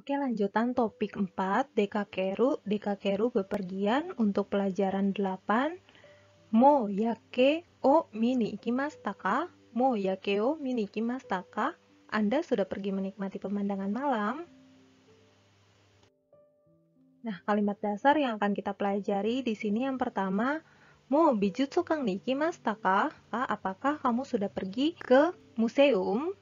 Oke, lanjutan topik 4, Dekakeru bepergian untuk pelajaran 8. Mo yake o mini ikimashita ka? Mo yake o mini ikimashita ka? Anda sudah pergi menikmati pemandangan malam? Nah, kalimat dasar yang akan kita pelajari di sini yang pertama, Mo bijutsukan ni ikimashita ka? Apakah kamu sudah pergi ke museum?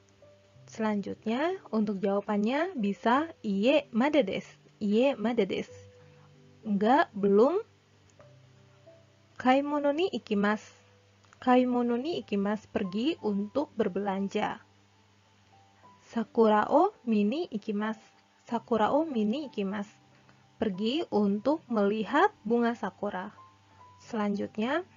Selanjutnya, untuk jawabannya bisa iye mada desu. Iye mada desu. Enggak, belum. Kaimono ni ikimasu. Kaimono ni ikimasu, pergi untuk berbelanja. Sakura o mini ikimasu. Sakura o mini ikimasu, pergi untuk melihat bunga sakura. Selanjutnya,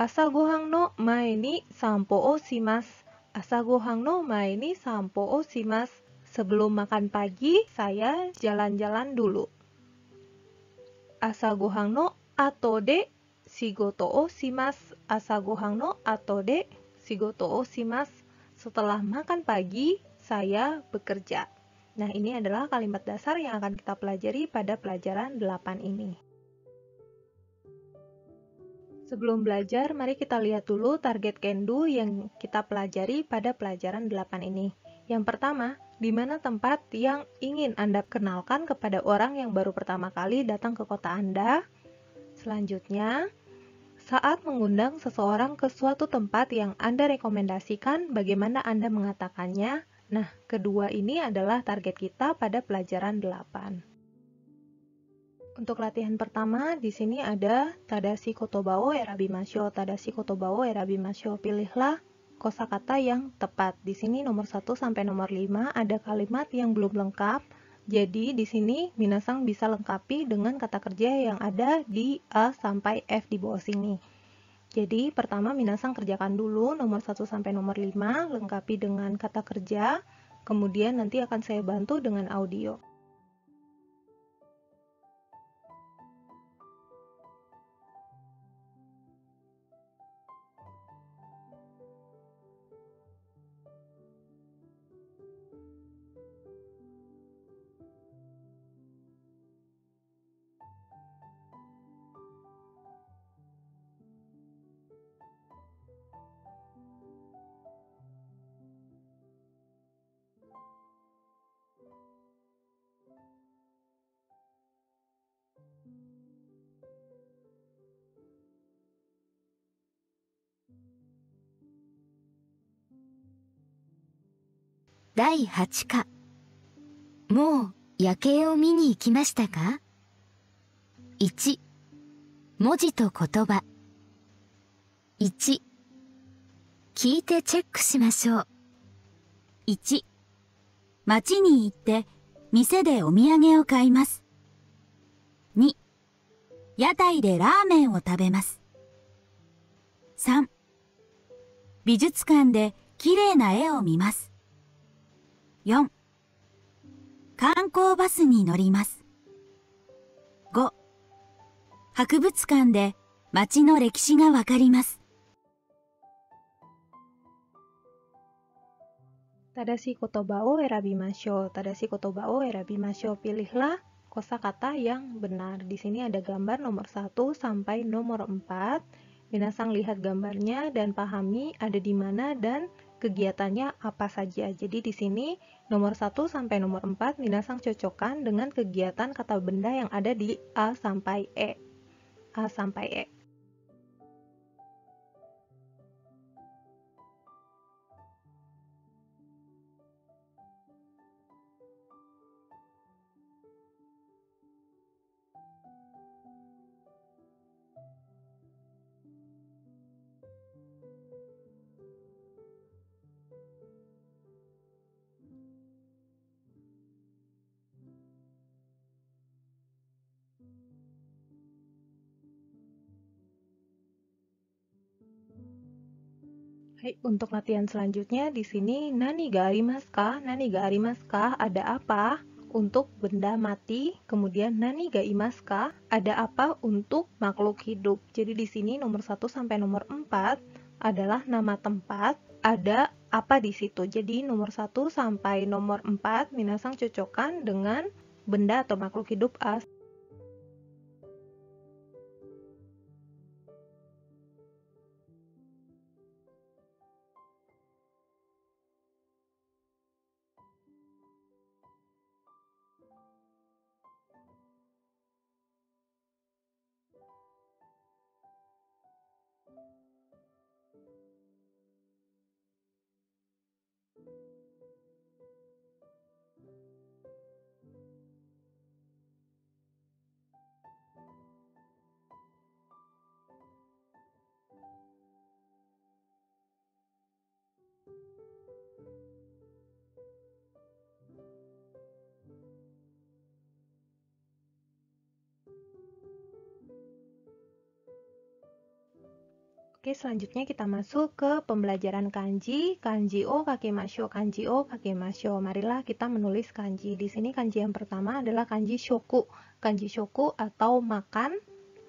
asa gohan no mae ni sanpo o shimasu. Asa gohan no mae ni sanpo o shimasu. Sebelum makan pagi, saya jalan-jalan dulu. Asa gohan no ato de shigoto o shimasu. Asa gohan no ato de shigoto o shimasu. Setelah makan pagi, saya bekerja. Nah, ini adalah kalimat dasar yang akan kita pelajari pada pelajaran 8 ini. Sebelum belajar, mari kita lihat dulu target Kendu yang kita pelajari pada pelajaran 8 ini. Yang pertama, di mana tempat yang ingin Anda kenalkan kepada orang yang baru pertama kali datang ke kota Anda? Selanjutnya, saat mengundang seseorang ke suatu tempat yang Anda rekomendasikan, bagaimana Anda mengatakannya? Nah, kedua ini adalah target kita pada pelajaran 8. Untuk latihan pertama, di sini ada Tadashi kotoba o erabimashou. Tadashi kotoba o erabimashou. Pilihlah kosakata yang tepat. Di sini nomor 1 sampai nomor 5 ada kalimat yang belum lengkap. Jadi di sini minasang bisa lengkapi dengan kata kerja yang ada di A sampai F di bawah sini. Jadi pertama minasang kerjakan dulu nomor 1 sampai nomor 5, lengkapi dengan kata kerja. Kemudian nanti akan saya bantu dengan audio.第8課。もう夜景を見に行きましたか？ 1. 文字と言葉。1. 聞いてチェックしましょう。1. 町に行って店でお土産を買います。2. 屋台でラーメンを食べます。3. 美術館で綺麗な絵を見ます。4. 観光バスに乗ります。5. 博物館で街の歴史がわかります。Tadashi kotoba o erabimashou. Tadashi kotoba o erabimashou. Pilihlah kosakata yang benar. Di sini ada gambar nomor 1 sampai nomor 4. Minasang lihat gambarnya dan pahami ada di mana dan kegiatannya apa saja. Jadi di sini nomor 1 sampai nomor 4 minasang cocokkan dengan kegiatan kata benda yang ada di A sampai E. A sampai E. Hai, untuk latihan selanjutnya di sini nani ga arimasu ka? Nani ga arimasu ka? Ada apa? Untuk benda mati. Kemudian nani ga imasu ka? Ada apa untuk makhluk hidup. Jadi di sini nomor 1 sampai nomor 4 adalah nama tempat. ada apa di situ. Jadi nomor 1 sampai nomor 4 minasang cocokkan dengan benda atau makhluk hidup as. Oke, selanjutnya kita masuk ke pembelajaran kanji. Kanji o kakemasho, kanji o kakemasho. Marilah kita menulis kanji. Di sini kanji yang pertama adalah kanji shoku. Kanji shoku atau makan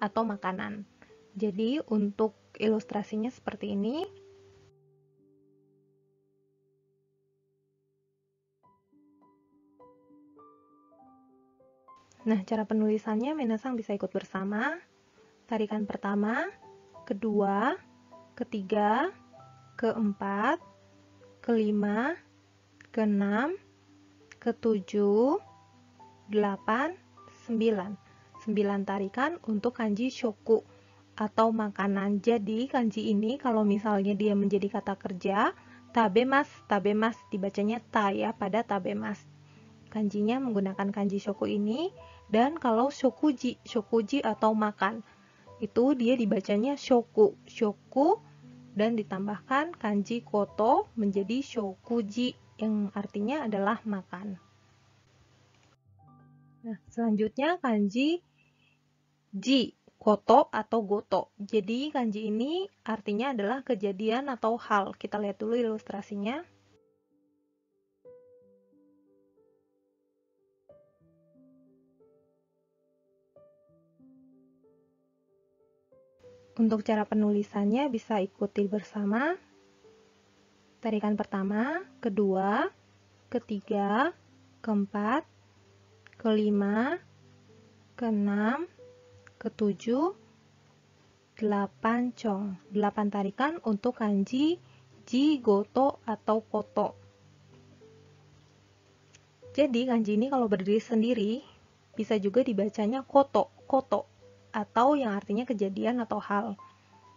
atau makanan. Jadi untuk ilustrasinya seperti ini. Nah, cara penulisannya minasang bisa ikut bersama. Tarikan pertama, kedua, ketiga, keempat, kelima, keenam, ketujuh, 8, 9. 9 tarikan untuk kanji shoku atau makanan. Jadi kanji ini kalau misalnya dia menjadi kata kerja, tabemas, tabemas dibacanya ta ya pada tabemas. Kanjinya menggunakan kanji shoku ini, dan kalau shokuji, shokuji atau makan, itu dia dibacanya shoku, shoku, dan ditambahkan kanji koto menjadi shokuji yang artinya adalah makan. Nah, selanjutnya kanji ji, koto atau goto. Jadi kanji ini artinya adalah kejadian atau hal. Kita lihat dulu ilustrasinya. Untuk cara penulisannya bisa ikuti bersama. Tarikan pertama, kedua, ketiga, keempat, kelima, keenam, ketujuh, 8 cong. 8 tarikan untuk kanji ji, goto, atau koto. Jadi kanji ini kalau berdiri sendiri bisa juga dibacanya koto, koto, atau yang artinya kejadian atau hal.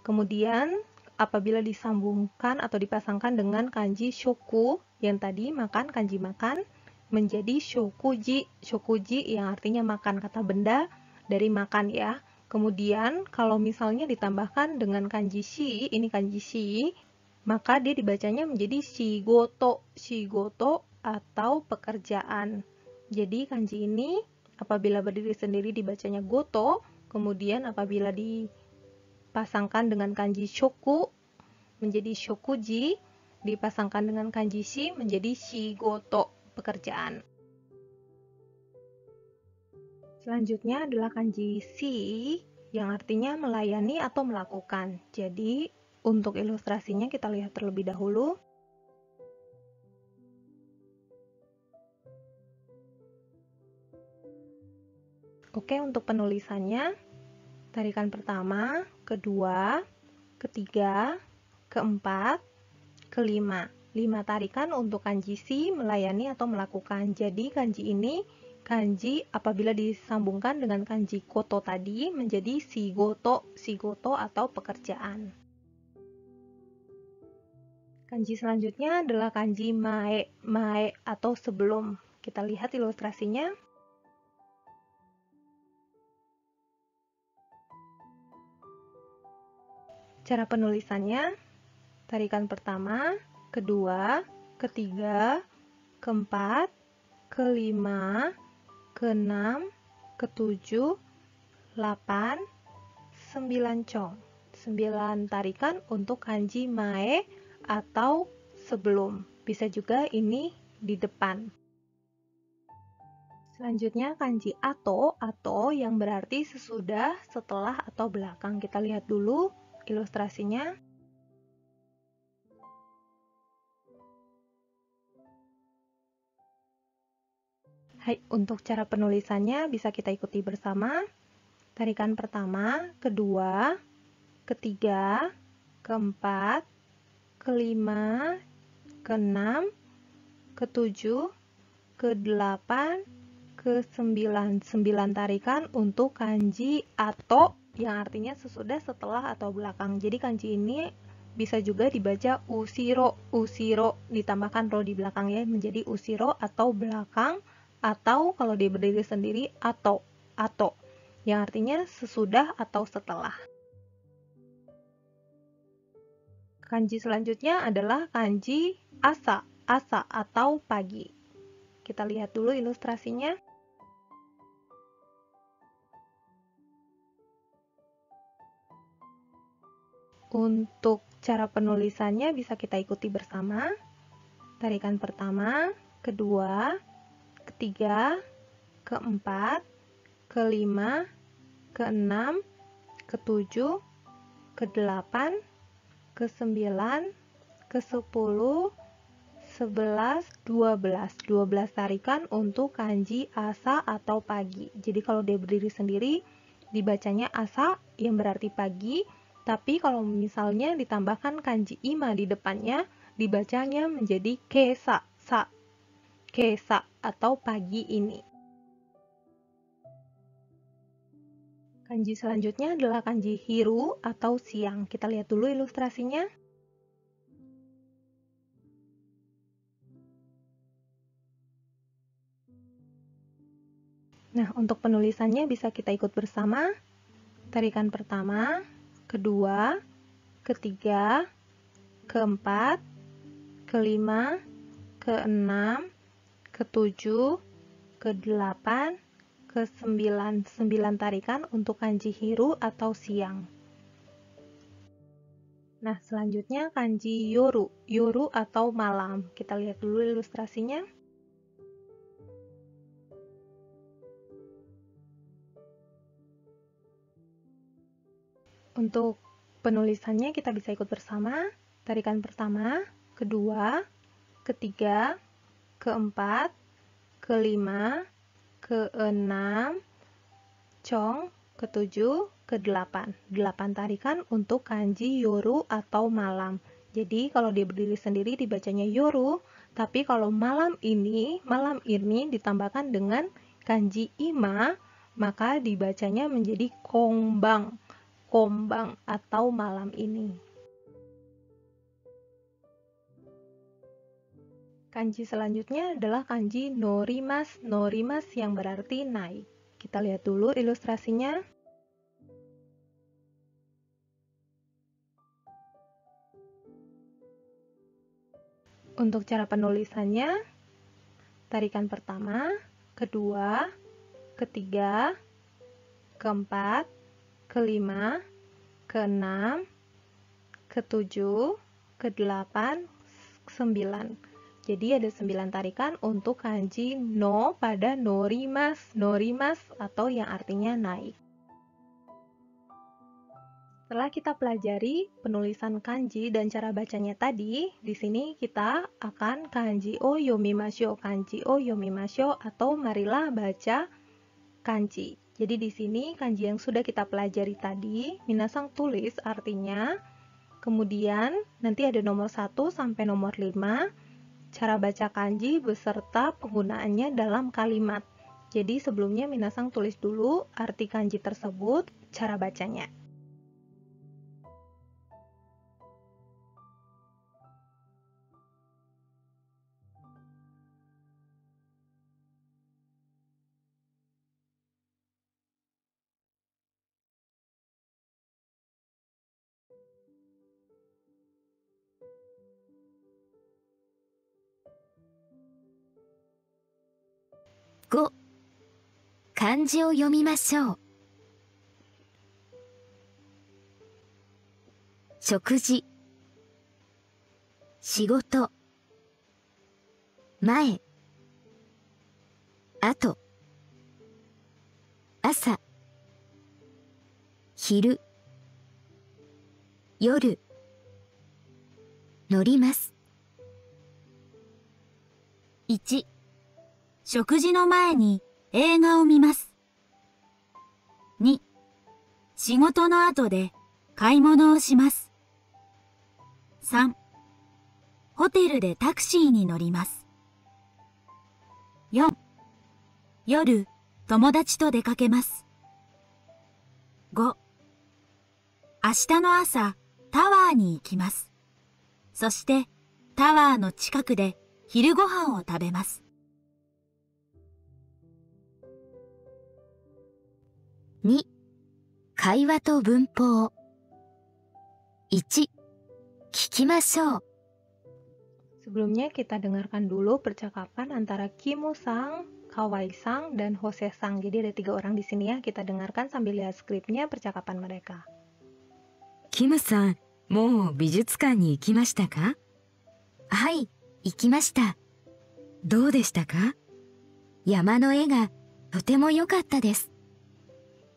Kemudian apabila disambungkan atau dipasangkan dengan kanji shoku yang tadi makan, kanji makan, menjadi shokuji, shokuji yang artinya makan, kata benda dari makan ya. Kemudian kalau misalnya ditambahkan dengan kanji shi, ini kanji shi, maka dia dibacanya menjadi shigoto, shigoto atau pekerjaan. Jadi kanji ini apabila berdiri sendiri dibacanya goto, kemudian apabila dipasangkan dengan kanji shoku menjadi shokuji, dipasangkan dengan kanji shi menjadi shigoto, pekerjaan. Selanjutnya adalah kanji shi yang artinya melayani atau melakukan. Jadi untuk ilustrasinya kita lihat terlebih dahulu. Oke, untuk penulisannya, tarikan pertama, kedua, ketiga, keempat, kelima. 5 tarikan untuk kanji shi, melayani atau melakukan. Jadi kanji ini, kanji apabila disambungkan dengan kanji koto tadi menjadi shigoto, shigoto atau pekerjaan. Kanji selanjutnya adalah kanji mae, mae atau sebelum. Kita lihat ilustrasinya. Cara penulisannya, tarikan pertama, kedua, ketiga, keempat, kelima, keenam, ketujuh, 8, 9 cong. 9 tarikan untuk kanji mae atau sebelum. Bisa juga ini di depan. Selanjutnya kanji ato, atau yang berarti sesudah, setelah, atau belakang. Kita lihat dulu ilustrasinya. Hai, untuk cara penulisannya bisa kita ikuti bersama. Tarikan pertama, kedua, ketiga, keempat, kelima, keenam, ketujuh, kedelapan, kesembilan. 9 tarikan untuk kanji ato yang artinya sesudah, setelah, atau belakang. Jadi kanji ini bisa juga dibaca usiro, usiro ditambahkan ro di belakangnya menjadi usiro atau belakang, atau kalau dia berdiri sendiri ato, ato yang artinya sesudah atau setelah. Kanji selanjutnya adalah kanji asa, asa atau pagi. Kita lihat dulu ilustrasinya. Untuk cara penulisannya bisa kita ikuti bersama. Tarikan pertama, kedua, ketiga, keempat, kelima, keenam, ketujuh, kedelapan, kesembilan, kesepuluh, 11, 12. 12 tarikan untuk kanji asa atau pagi. Jadi kalau dia berdiri sendiri dibacanya asa yang berarti pagi, tapi kalau misalnya ditambahkan kanji ima di depannya dibacanya menjadi kesa, sa, kesa atau pagi ini. Kanji selanjutnya adalah kanji hiru atau siang. Kita lihat dulu ilustrasinya. Nah, untuk penulisannya bisa kita ikut bersama. Tarikan pertama, kedua, ketiga, keempat, kelima, keenam, ketujuh, kedelapan, kesembilan. 9 tarikan untuk kanji hiru atau siang. Nah, selanjutnya kanji yoru, yoru atau malam. Kita lihat dulu ilustrasinya. Untuk penulisannya kita bisa ikut bersama. Tarikan pertama, kedua, ketiga, keempat, kelima, keenam, cong, ketujuh, kedelapan. 8 tarikan untuk kanji yoru atau malam. Jadi kalau dia berdiri sendiri dibacanya yoru, tapi kalau malam ini ditambahkan dengan kanji ima, maka dibacanya menjadi kongbang, kombang atau malam ini. Kanji selanjutnya adalah kanji norimas, norimas yang berarti naik. Kita lihat dulu ilustrasinya. Untuk cara penulisannya, tarikan pertama, kedua, ketiga, keempat, kelima, keenam, ketujuh, kedelapan, 9. Jadi ada 9 tarikan untuk kanji no pada norimas, norimas atau yang artinya naik. Setelah kita pelajari penulisan kanji dan cara bacanya tadi, di sini kita akan kanji o yomimasho, kanji o yomimasho atau marilah baca kanji. Jadi di sini kanji yang sudah kita pelajari tadi, minasang tulis artinya, kemudian nanti ada nomor 1 sampai nomor 5, cara baca kanji beserta penggunaannya dalam kalimat. Jadi sebelumnya minasang tulis dulu arti kanji tersebut, cara bacanya.5、漢字を読みましょう。食事、仕事、前、後、朝、昼、夜、乗ります。1、食事の前に映画を見ます。2、仕事の後で買い物をします。3、ホテルでタクシーに乗ります。4、夜、友達と出かけます。5、明日の朝、タワーに行きます。そして、タワーの近くで昼ご飯を食べます。2、会話と文法。1、聞きましょう。Sebelumnya kita dengarkan dulu percakapan antara Kimu-sang, Kawai-sang, dan Hose-sang. Jadi ada 3 orang di sini ya. Kita dengarkan sambil lihat skripnya percakapan mereka. キムさん、もう美術館に行きましたか？はい、行きました。どうでしたか？山の絵がとても良かったです。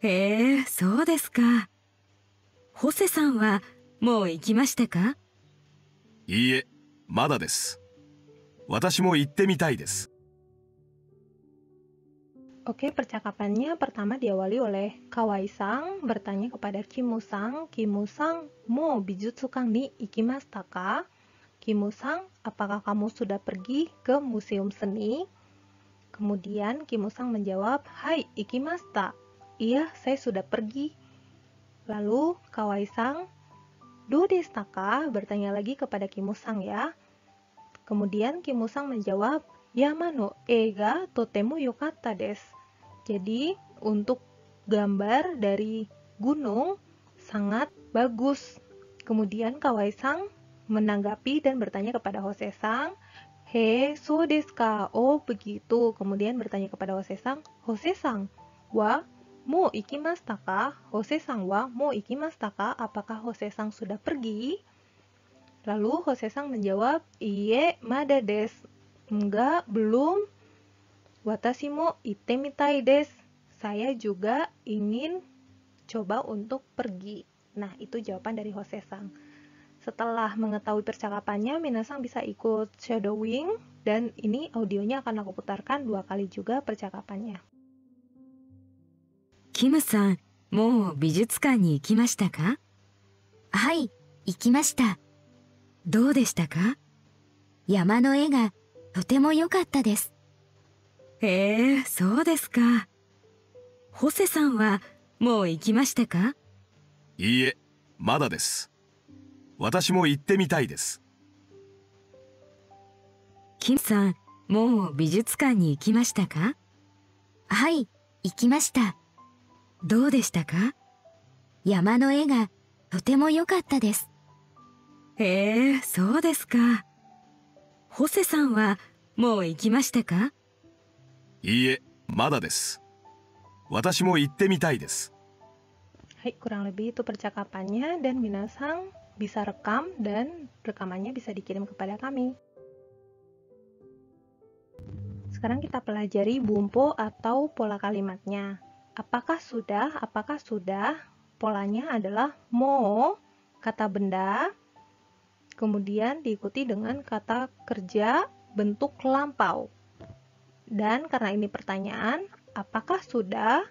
へえ、そうですか。ホセさんはもう行きましたか？いいえ、まだです。私も行ってみたいです。Oke, percakapannya pertama diawali oleh Kawai-sang bertanya kepada Kimu-sang, Kimu-sang, mo bijutsukan ni ikimashita ka? Kimu-sang, apakah kamu sudah pergi ke museum seni? Kemudian Kimu-sang menjawab, hai, ikimashita. Iya, saya sudah pergi. Lalu Kawai-sang, do deshita ka? Bertanya lagi kepada Kimu-sang ya. Kemudian Kimu-sang menjawab, yama no e ga totemo yokatta desu. Jadi, untuk gambar dari gunung sangat bagus. Kemudian Kawai-sang menanggapi dan bertanya kepada Hose-sang, he, so desu ka? Oh, begitu. Kemudian bertanya kepada Hose-sang, Hose-sang, wa mo ikimashita ka? Hose-sang wa mo ikimashita ka? Apakah Hose-sang sudah pergi? Lalu Hose-sang menjawab, iie, mada desu. Enggak, belum. Watashi mo itte mitai desu. Saya juga ingin coba untuk pergi. Nah, itu jawaban dari Hose-sang. Setelah mengetahui percakapannya, minasang bisa ikut shadowing, dan ini audionya akan aku putarkan 2 kali juga percakapannya. キムさん、もう美術館に行きましたか？はい、行きました。どうでしたか？山の絵がとても良かったです。へえ、そうですか。ホセさんはもう行きましたか？いいえ、まだです。私も行ってみたいです。キムさん、もう美術館に行きましたか？はい、行きました。どうでしたか？山の絵がとても良かったです。へえ、そうですか。ホセさんはもう行きましたか？いいえ、まだです。私も行ってみたいです。Hai, kurang lebih itu percakapannya, dan minasang bisa rekam dan rekamannya bisa dikirim kepada kami. Sekarang kita pelajari bumpo atau pola kalimatnya. Apakah sudah? Apakah sudah? Polanya adalah mo, kata benda, kemudian diikuti dengan kata kerja bentuk lampau. Dan karena ini pertanyaan, apakah sudah?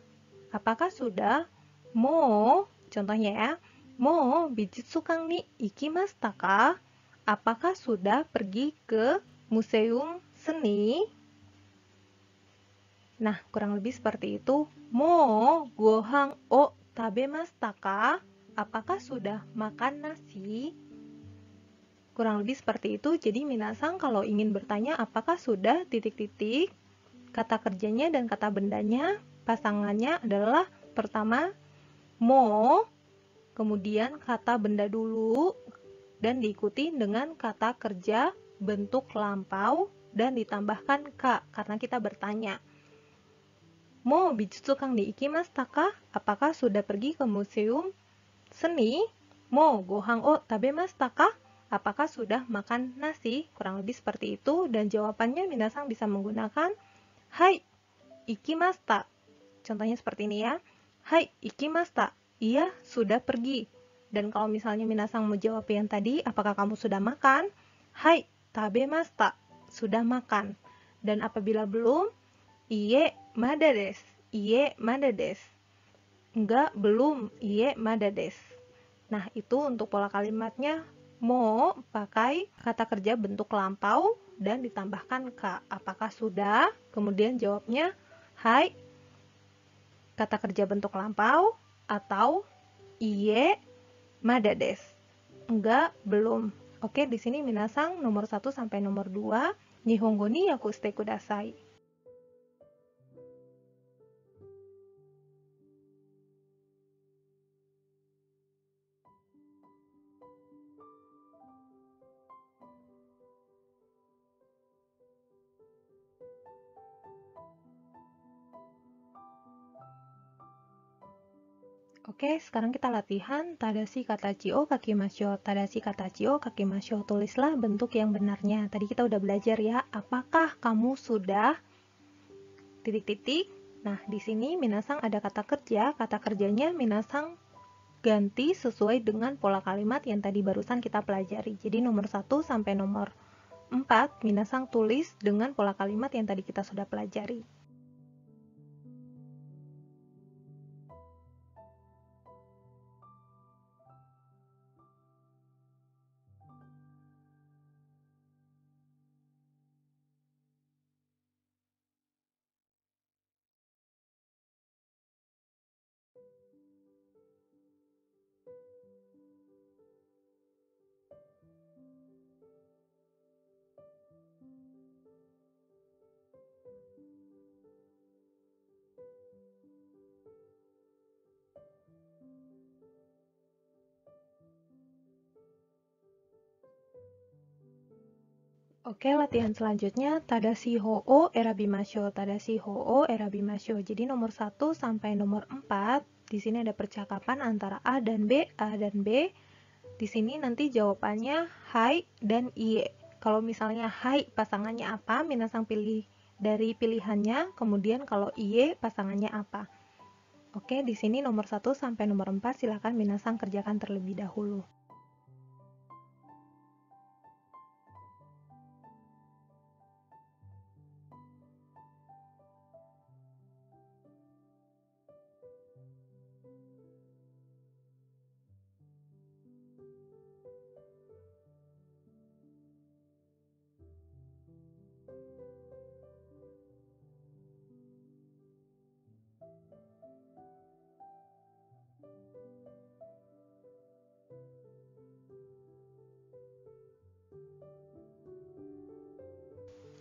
Apakah sudah? Mo, contohnya ya, mo bijutsukan ni ikimashita ka? Apakah sudah pergi ke museum seni? Nah, kurang lebih seperti itu. Mo gohan o tabemashita ka? Apakah sudah makan nasi? Kurang lebih seperti itu. Jadi minasang kalau ingin bertanya apakah sudah titik-titik, kata kerjanya dan kata bendanya, pasangannya adalah pertama mo, kemudian kata benda dulu, dan diikuti dengan kata kerja bentuk lampau, dan ditambahkan ka, karena kita bertanya. Mo bijutsukan ni ikimashita ka? Apakah sudah pergi ke museum seni? Mo gohan o tabemashita ka? Apakah sudah makan nasi? Kurang lebih seperti itu, dan jawabannya minasang bisa menggunakan hai, ikimashita. Contohnya seperti ini ya. Hai, ikimashita. Iya, sudah pergi. Dan kalau misalnya minasang mau jawab yang tadi, apakah kamu sudah makan? Hai, tabemashita. Sudah makan. Dan apabila belum, Iie, mada desu. Iie, mada desu. Enggak, belum. Iie, mada desu. Nah, itu untuk pola kalimatnya mo pakai kata kerja bentuk lampau dan ditambahkan ka. Apakah sudah? Kemudian jawabnya hai, kata kerja bentuk lampau, atau iie, mada desu. Enggak, belum. Oke, di sini minasang nomor 1 sampai nomor 2. Nihongo ni yakushite kudasai. Oke, sekarang kita latihan tadashi katachi o kakimashou. Tadashi katachi o kakimashou. Tulislah bentuk yang benarnya. Tadi kita udah belajar ya. Apakah kamu sudah titik-titik? Nah, di sini minasang ada kata kerja. Kata kerjanya minasang ganti sesuai dengan pola kalimat yang tadi barusan kita pelajari. Jadi nomor 1 sampai nomor 4 minasang tulis dengan pola kalimat yang tadi kita sudah pelajari. Oke, latihan selanjutnya tadashi ho o erabimashou. Tadashi ho o erabimashou. Jadi nomor 1 sampai nomor 4 di sini ada percakapan antara A dan B, A dan B. Di sini nanti jawabannya hai dan iie. Kalau misalnya hai pasangannya apa, minasang pilih dari pilihannya, kemudian kalau iie pasangannya apa. Oke, di sini nomor 1 sampai nomor 4 silakan minasang kerjakan terlebih dahulu.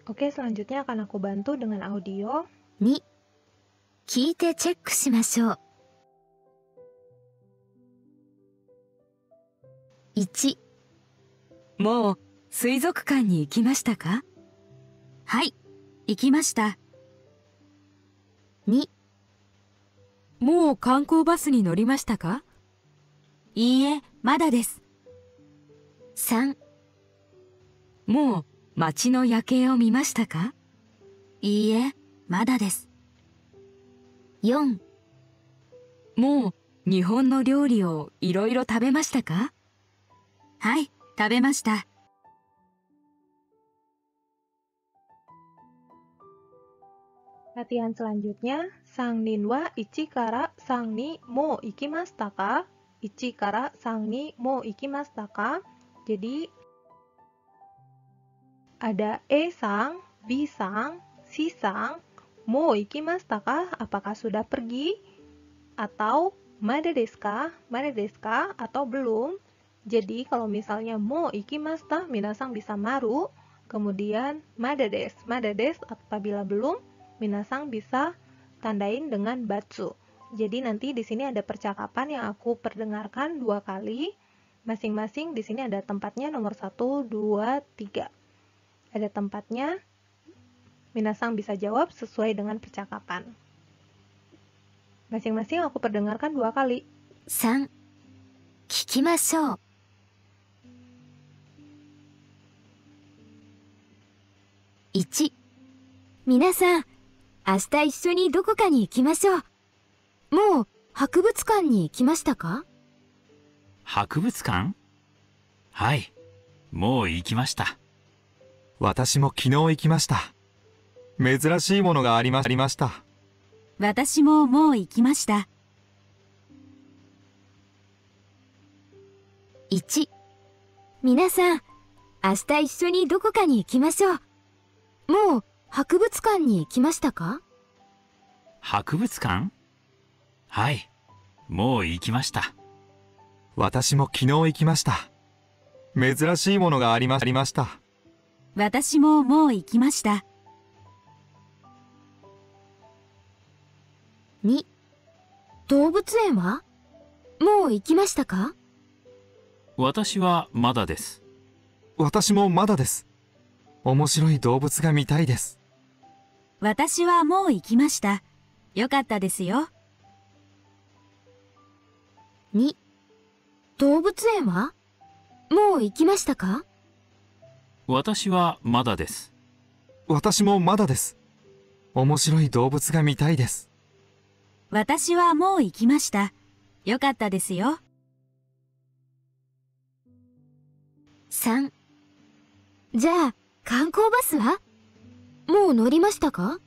Oke, selanjutnya akan aku bantu dengan audio. 2、聞いてチェックしましょう。1、もう水族館に行きましたか？はい、行きました。2、もう観光バスに乗りましたか？いいえ、まだです。3、もう街の夜景を見ましたか？いいえ、まだです。4、もう日本の料理をいろいろ食べましたか？はい、食べました。Latihan selanjutnya, sang nin wa ichi kara sang ni mo ikimashita ka? Ichi kara sang ni mo ikimashita ka? Jadi ada sang, sang, sang, mo ikimashita ka? Apakah sudah pergi? Atau mada desu ka? Atau belum? Jadi kalau misalnya mo ikimashita, minasang bisa maru. Kemudian mada desu apabila belum, minasang bisa tandain dengan batsu. Jadi nanti di sini ada percakapan yang aku perdengarkan 2 kali. Masing-masing di sini ada tempatnya nomor 1, 2, 3. Ada tempatnya. Minasang bisa jawab sesuai dengan percakapan. Masing-masing aku perdengarkan 2 kali. 3、聞きましょう。1、皆さん、明日一緒にどこかに行きましょう。もう博物館に行きましたか？博物館？はい、もう行きました。私も昨日行きました。珍しいものがありました。私ももう行きました。1、皆さん、明日一緒にどこかに行きましょう。もう博物館に行きましたか？博物館？はい、もう行きました。私も昨日行きました。珍しいものがありました。私ももう行きました。2、動物園は？もう行きましたか？私はまだです。私もまだです。面白い動物が見たいです。私はもう行きました。よかったですよ。2、動物園は？もう行きましたか？私はまだです。私もまだです。面白い動物が見たいです。私はもう行きました。よかったですよ。3、じゃあ観光バスは？もう乗りましたか？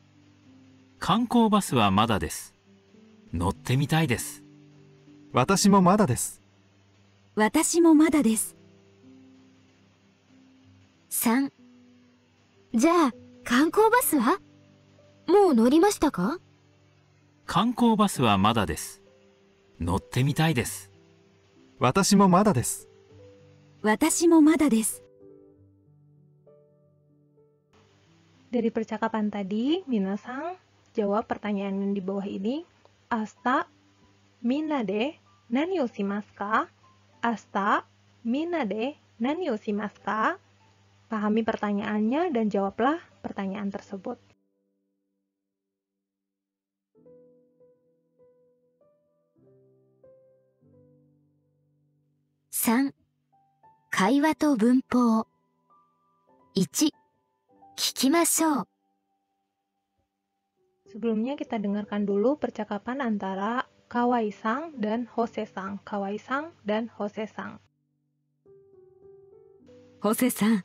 観光バスはまだです。乗ってみたいです。私もまだです。私もまだです。3、じゃあ観光バスは？もう乗りましたか？観光バスはまだです。乗ってみたいです。私もまだです。私もまだです。Dari percakapan tadi, minasang jawab pertanyaan yang di bawah ini. Asta, minade, nani o shimasu ka? Asta, minade, nani o shimasu ka? Pahami pertanyaannya dan jawablah pertanyaan tersebut. (3) 会話と文法。1、聞きましょう。 Sebelumnya kita dengarkan dulu percakapan antara Kawai-sang dan Hose-sang. Kawai-sang dan Hose-sang. ホセさん、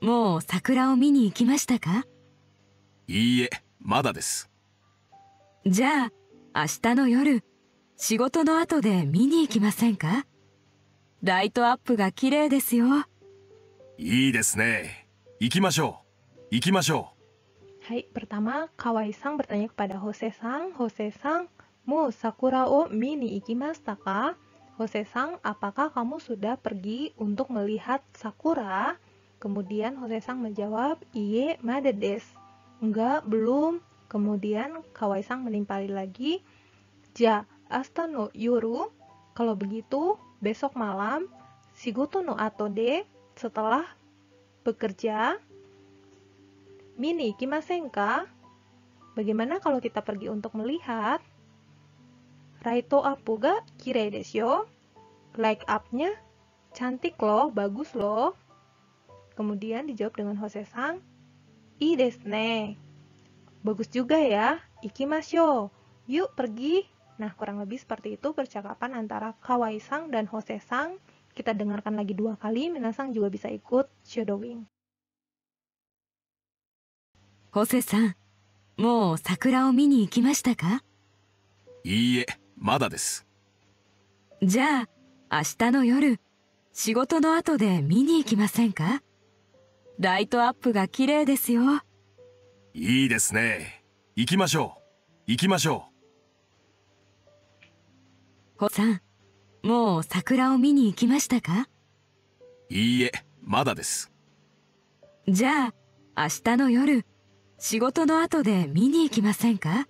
もう桜を見に行きましたか？いいえ、まだです。じゃあ、明日の夜、仕事の後で見に行きませんか？ライトアップが綺麗ですよ。いいですね。行きましょう。行きましょう。Hai, pertama Kawai-sang bertanya kepada Hose-sang. Hose-sang, mo sakura o mini ikimashita ka? Hose-sang, apakah kamu sudah pergi untuk melihat sakura? Kemudian Hose-sang menjawab, iye, mada desu. Enggak, belum. Kemudian Kawai-sang menimpali lagi, ja, asta no yoru. Kalau begitu, besok malam, shigoto no ato de, setelah bekerja, mini ikimasen ka? Bagaimana kalau kita pergi untuk melihat? Raito appu ga kirei desu yo. Light up-nya cantik loh, bagus loh. Kemudian dijawab dengan Hose-sang, ii desu ne. Bagus juga ya, ikimashou. Yuk pergi. Nah, kurang lebih seperti itu percakapan antara Kawai-sang dan Hose-sang. Kita dengarkan lagi 2 kali, minasang juga bisa ikut shadowing. ホセさん、もう桜を見に行きましたか？いいえ、まだです。じゃあ、明日の夜、仕事の後で見に行きませんか？ライトアップが綺麗ですよ。いいですね。行きましょう。行きましょホさん、もう桜を見に行きましたか？う。いいえ、まだです。じゃあ、明日の夜、仕事の後で見に行きませんか？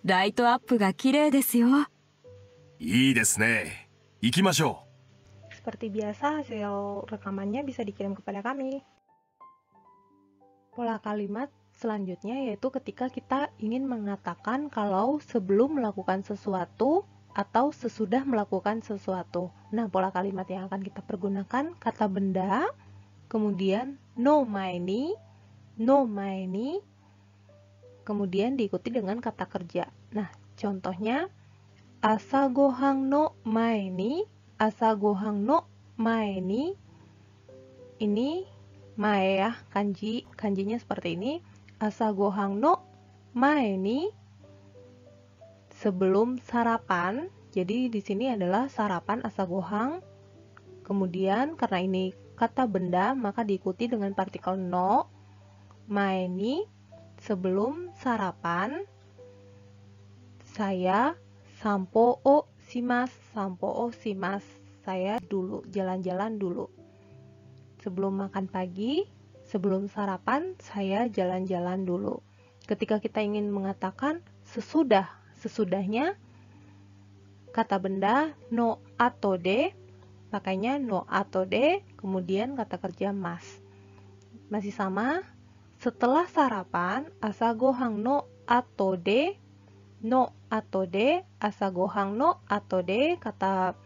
ライトアップが綺麗ですよ。いいですね。行きましょう。 Seperti biasa, hasil rekamannya bisa dikirim kepada kami. Pola kalimat selanjutnya yaitu ketika kita ingin mengatakan kalau sebelum melakukan sesuatu atau sesudah melakukan sesuatu. Nah, pola kalimat yang akan kita pergunakan kata benda, kemudian no mae ni, kemudian diikuti dengan kata kerja. Nah, contohnya asa gohang no mae ni, asa gohang no mae ni. Ini mae ya, kanjinya seperti ini. asagohan no mae ni, sebelum sarapan. Jadi di sini adalah sarapan asagohan. Kemudian karena ini kata benda, maka diikuti dengan partikel no. Mae ni, sebelum sarapan. Saya sampo o shimasu. Sampo o shimasu. Saya dulu, jalan-jalan dulu. Sebelum makan pagi, sebelum sarapan, saya jalan-jalan dulu. Ketika kita ingin mengatakan sesudahnya, kata benda no ato de, pakainya no ato de, kemudian kata kerja mas. Masih sama, setelah sarapan, asagohan no ato de, asagohan no ato de, kata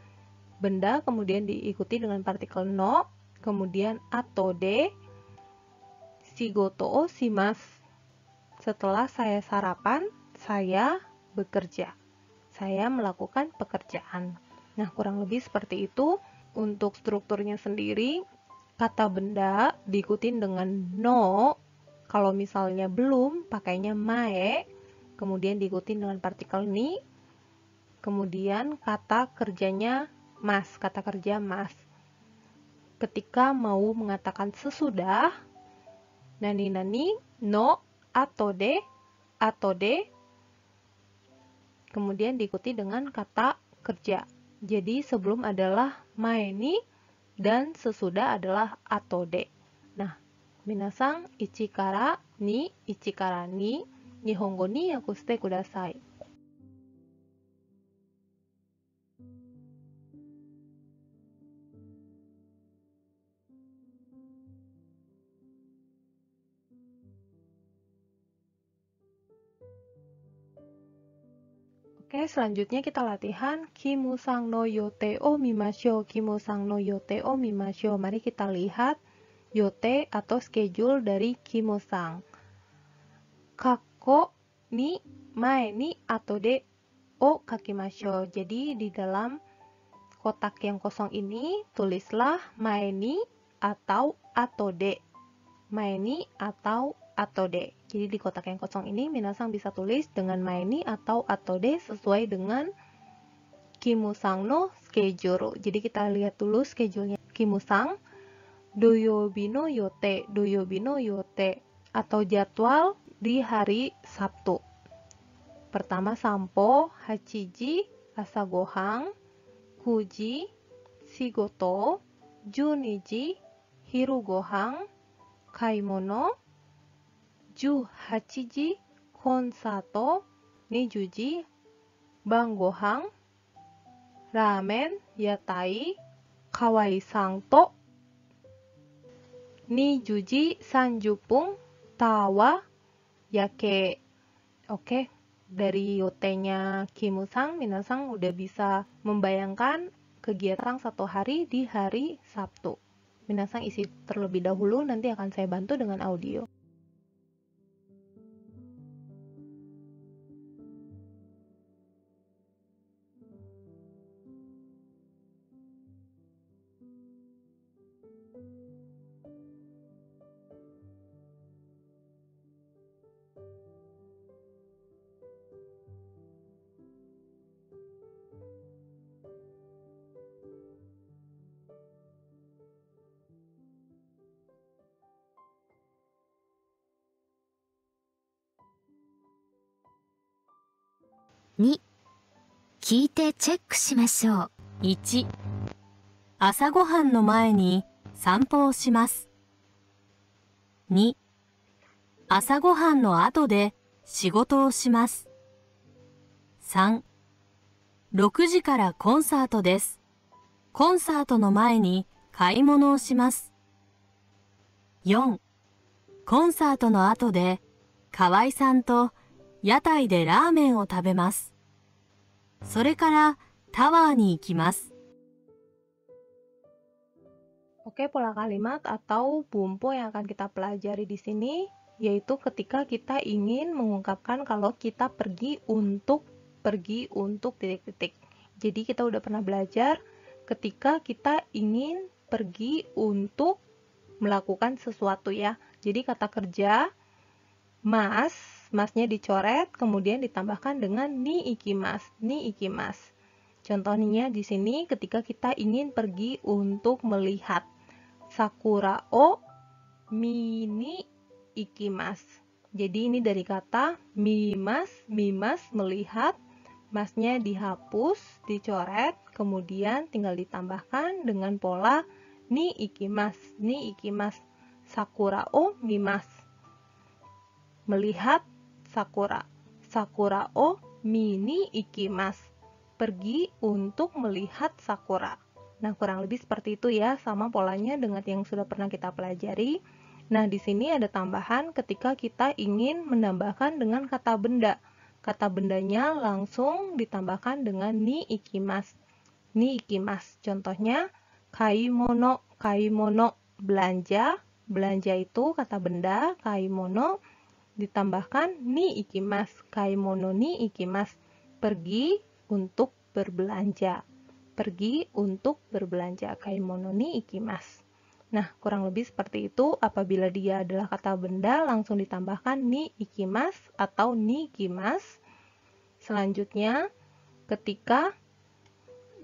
benda kemudian diikuti dengan partikel no, kemudian ato de, shigoto o shimasu. Setelah saya sarapan, saya bekerja. Saya melakukan pekerjaan. Nah, kurang lebih seperti itu. Untuk strukturnya sendiri, kata benda diikuti dengan no. Kalau misalnya belum, pakainya mae. Kemudian diikuti dengan partikel ni. Kemudian kata kerjanya mas, kata kerja mas. Ketika mau mengatakan sesudah, nani no ato de, kemudian diikuti dengan kata kerja. Jadi sebelum adalah mae ni dan sesudah adalah ato de. Nah, minasang ichi kara ni nihongo ni yakushite kudasai. Oke, selanjutnya kita latihan Kimusang no yote o mimashou. Kimusang no yote o mimashou. Mari kita lihat yote atau schedule dari Kimusang. Kakko ni mae ni ato de o kakimashou. Jadi di dalam kotak yang kosong ini tulislah mae ni atau ato de. Mae ni atau ato de. Jadi di kotak yang kosong ini minasang bisa tulis dengan mae ni atau ato de sesuai dengan Kimusang no schedule. Jadi kita lihat dulu schedule-nya Kimusang. Doyobi no yote atau jadwal di hari Sabtu. Pertama sampo, hachiji asagohan, kuji shigoto, juniji hiru gohan, kaimono, 18時コンサート、20時晩ご飯、ラーメン屋台、河合さんと20時30分 tawa yake. Oke, dari yote-nya Kimusang, minasang udah bisa membayangkan kegiatan satu hari di hari Sabtu. Minasang isi terlebih dahulu, nanti akan saya bantu dengan audio.2、聞いてチェックしましょう。1、朝ごはんの前に散歩をします。2、朝ごはんの後で仕事をします。3、6時からコンサートです。コンサートの前に買い物をします。4、コンサートの後で河合さんと屋台でラーメンを食べます。それからタワーに行きます。Oke, pola kalimat atau bumpo yang akan kita pelajari di sini yaitu ketika kita ingin mengungkapkan kalau kita pergi untuk titik-titik. Jadi kita udah pernah belajar ketika kita ingin pergi untuk melakukan sesuatu ya. Jadi kata kerja mas, masnya dicoret, kemudian ditambahkan dengan ni ikimasu, ni ikimasu. Contohnya di sini ketika kita ingin pergi untuk melihat. Sakura o mini ikimasu. Jadi ini dari kata mimas, mimas melihat, masnya dihapus, dicoret, kemudian tinggal ditambahkan dengan pola ni ikimasu, ni ikimasu. Sakura o mimas. Melihat sakura. Sakura o mini ikimasu. Pergi untuk melihat sakura. Nah, kurang lebih seperti itu ya, sama polanya dengan yang sudah pernah kita pelajari. Nah, di sini ada tambahan ketika kita ingin menambahkan dengan kata benda. Kata bendanya langsung ditambahkan dengan ni ikimasu. Ni ikimasu. Contohnya, kaimono, kaimono, belanja. Belanja itu kata benda, kaimono, ditambahkan ni ikimasu. Kaimono ni ikimasu. Pergi untuk berbelanja. Pergi untuk berbelanja. Kaimono ni ikimasu. Nah, kurang lebih seperti itu. Apabila dia adalah kata benda, langsung ditambahkan ni ikimasu atau ni ikimasu. Selanjutnya, ketika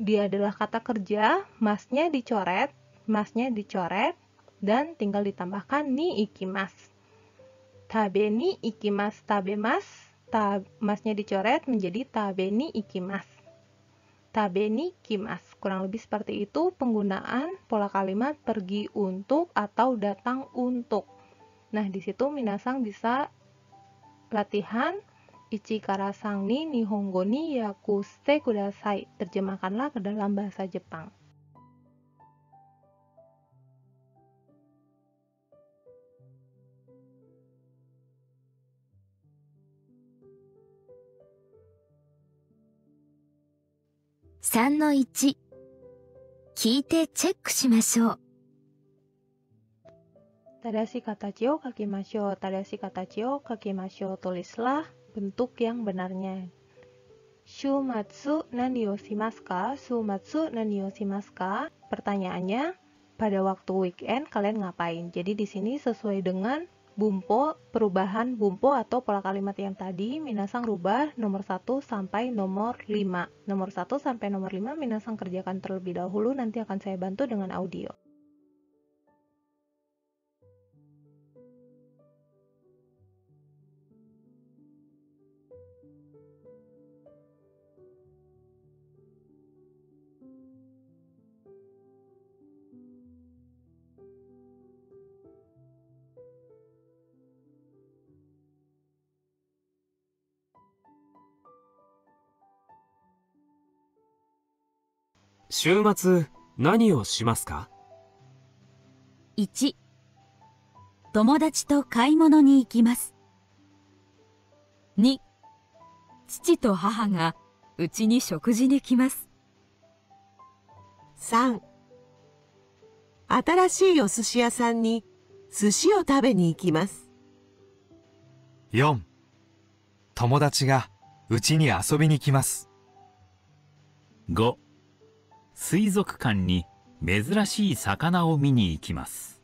dia adalah kata kerja, masnya dicoret, dan tinggal ditambahkan ni ikimasu. Tabe ni ikimasu, tabemas, masnya dicoret menjadi tabe ni ikimasu. Tabe ni kimasu. Kurang lebih seperti itu penggunaan pola kalimat pergi untuk atau datang untuk. Nah, di situ minasang bisa latihan ichi kara sang ni nihongo ni yakuste kudasai. Terjemahkanlah ke dalam bahasa Jepang.3の1、聞いてチェックしましょう。Tadashi katachi o kakimashou. Tadashi katachi o kakimashou. Tulislah bentuk yang benarnya. Shumatsu nani o shimasu ka? Shumatsu nani o shimasu ka? Pertanyaannya, pada waktu weekend kalian ngapain? Jadi di sini sesuai dengan bumpo, perubahan bumpo atau pola kalimat yang tadi, minasang rubah nomor 1 sampai nomor 5. Nomor 1 sampai nomor 5 minasang kerjakan terlebih dahulu, nanti akan saya bantu dengan audio.週末何をしますか？ 1、友達と買い物に行きます。2、父と母がうちに食事に来ます。3、新しいお寿司屋さんに寿司を食べに行きます。4、友達がうちに遊びに来ます。5、水族館に珍しい魚を見に行きます。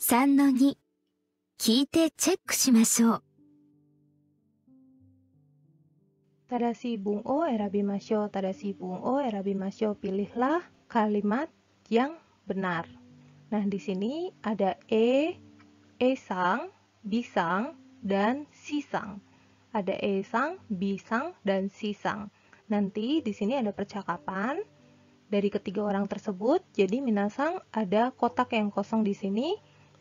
3の2、聞いてチェックしましょう。Tadashi bung o erabimashou. Tadashi bung o erabimashou. Pilihlah kalimat yang benar. Nah, di sini ada esang, bisang, dan sisang. Ada esang, bisang, dan sisang. Nanti di sini ada percakapan dari ketiga orang tersebut. Jadi minasang ada kotak yang kosong di sini.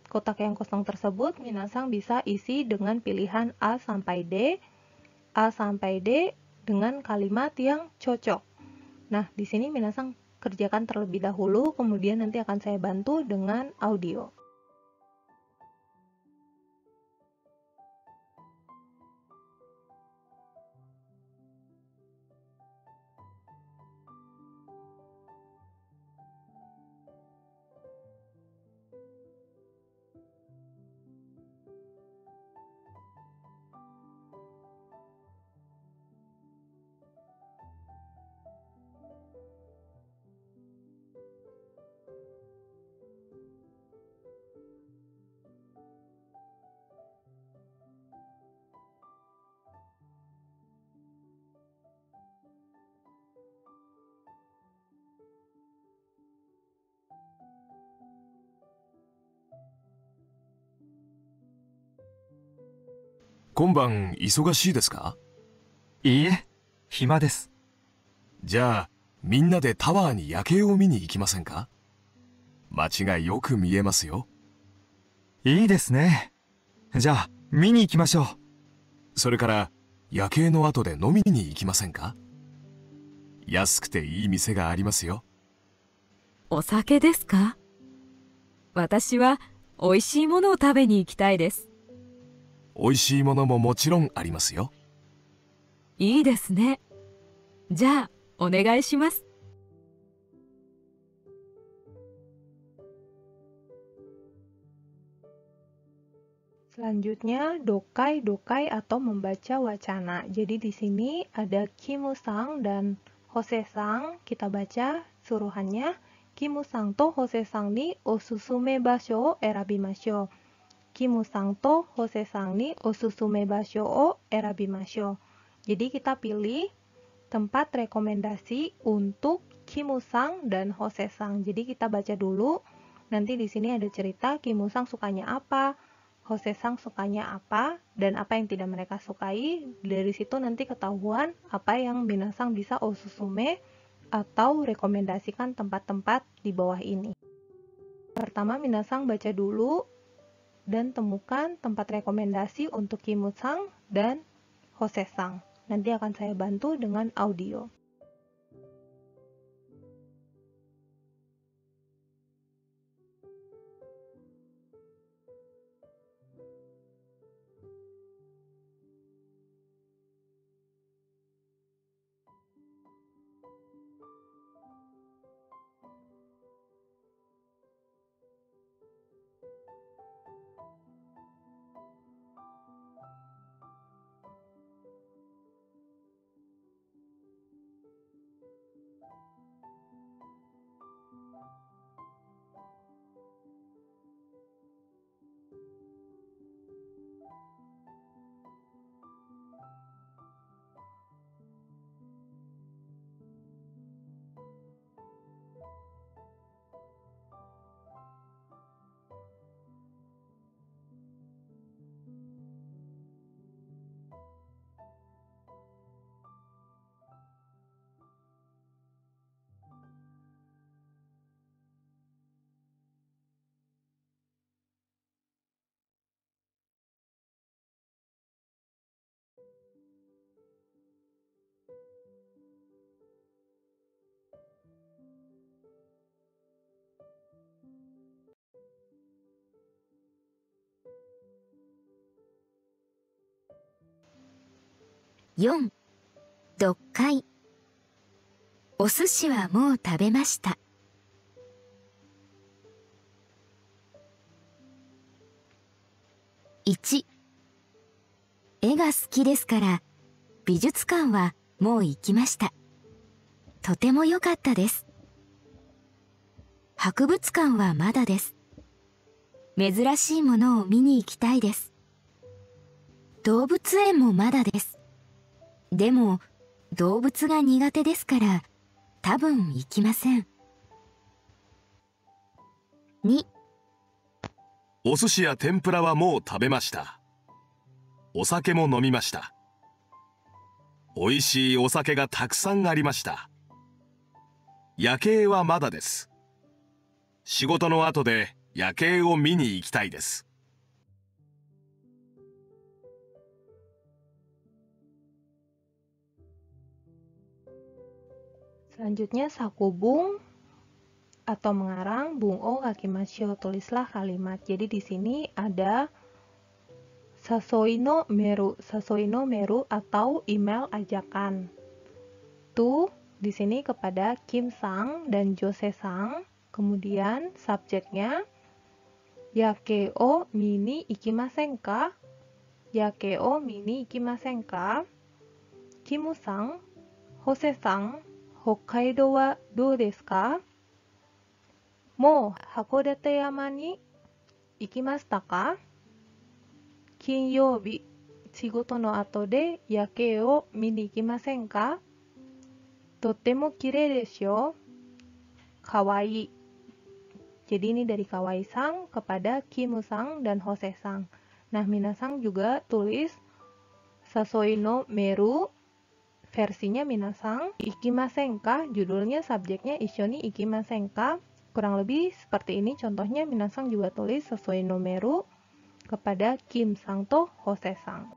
Kotak yang kosong tersebut minasang bisa isi dengan pilihan A sampai D. A sampai D dengan kalimat yang cocok. Nah, di sini minasang kerjakan terlebih dahulu, kemudian nanti akan saya bantu dengan audio. 今晩忙しいですか？いいえ、暇です。じゃあ、みんなでタワーに夜景を見に行きませんか？街がよく見えますよ。いいですね。じゃあ、見に行きましょう。それから、夜景の後で飲みに行きませんか？安くていい店がありますよ。お酒ですか？私は美味しいものを食べに行きたいです。美味しいものももちろんありますよ。いいですね。じゃあ、お願いします。Selanjutnya, dokai-dokai atau membaca wacana. Jadi di sini ada Kimusang dan Hosesang. Kita baca suruhannya. Kimusang to Hosesang ni osusume basho o erabimashou. Kimusang to Hosesang ni osusume basho o erabimashou. Jadi kita pilih tempat rekomendasi untuk Kimusang dan Hosesang. Jadi kita baca dulu. Nanti di sini ada cerita Kimusang sukanya apa, Hosesang sukanya apa, dan apa yang tidak mereka sukai. Dari situ nanti ketahuan apa yang Minasang bisa osusume atau rekomendasikan tempat-tempat di bawah ini. Pertama, Minasang baca dulu dan temukan tempat rekomendasi untuk Kimusang dan Hosesang. Nanti akan saya bantu dengan audio. (4) 読解。お寿司はもう食べました。1、絵が好きですから美術館はもう行きました。とても良かったです。博物館はまだです。珍しいものを見に行きたいです。動物園もまだです。でも動物が苦手ですから多分行きません。2、お寿司や天ぷらはもう食べました。お酒も飲みました。美味しいお酒がたくさんありました。夜景はまだです。仕事の後で夜景を見に行きたいです。Selanjutnya sakubung atau mengarang bungo kakimashio, tulislah kalimat. Jadi di sini ada Sasoi no meru atau email ajakan. Tu di sini kepada Kim Sang dan Jose Sang. Kemudian subjeknya Yake o mini ikimasen ka? Yake o mini ikimasen ka? Kimu Sang, Jose Sang, Hokkaido wa dou desu ka? Mou Hakodate yama ni ikimashita ka? Kinyoubi, shigoto no ato de yake o mini ikimasen ka? Totemo kirei desu yo. Kawaii. Jadi ini dari Kawaii-sang kepada Kimu-sang dan Hose-sang. Nah, Minasang juga tulis Sasoi no meru, versinya minasang. Ikimasen ka, judulnya subjeknya issho ni ikimasen ka. Kurang lebih seperti ini contohnya, minasang juga tulis sasoi no meru kepada Kim sang to Hose sang.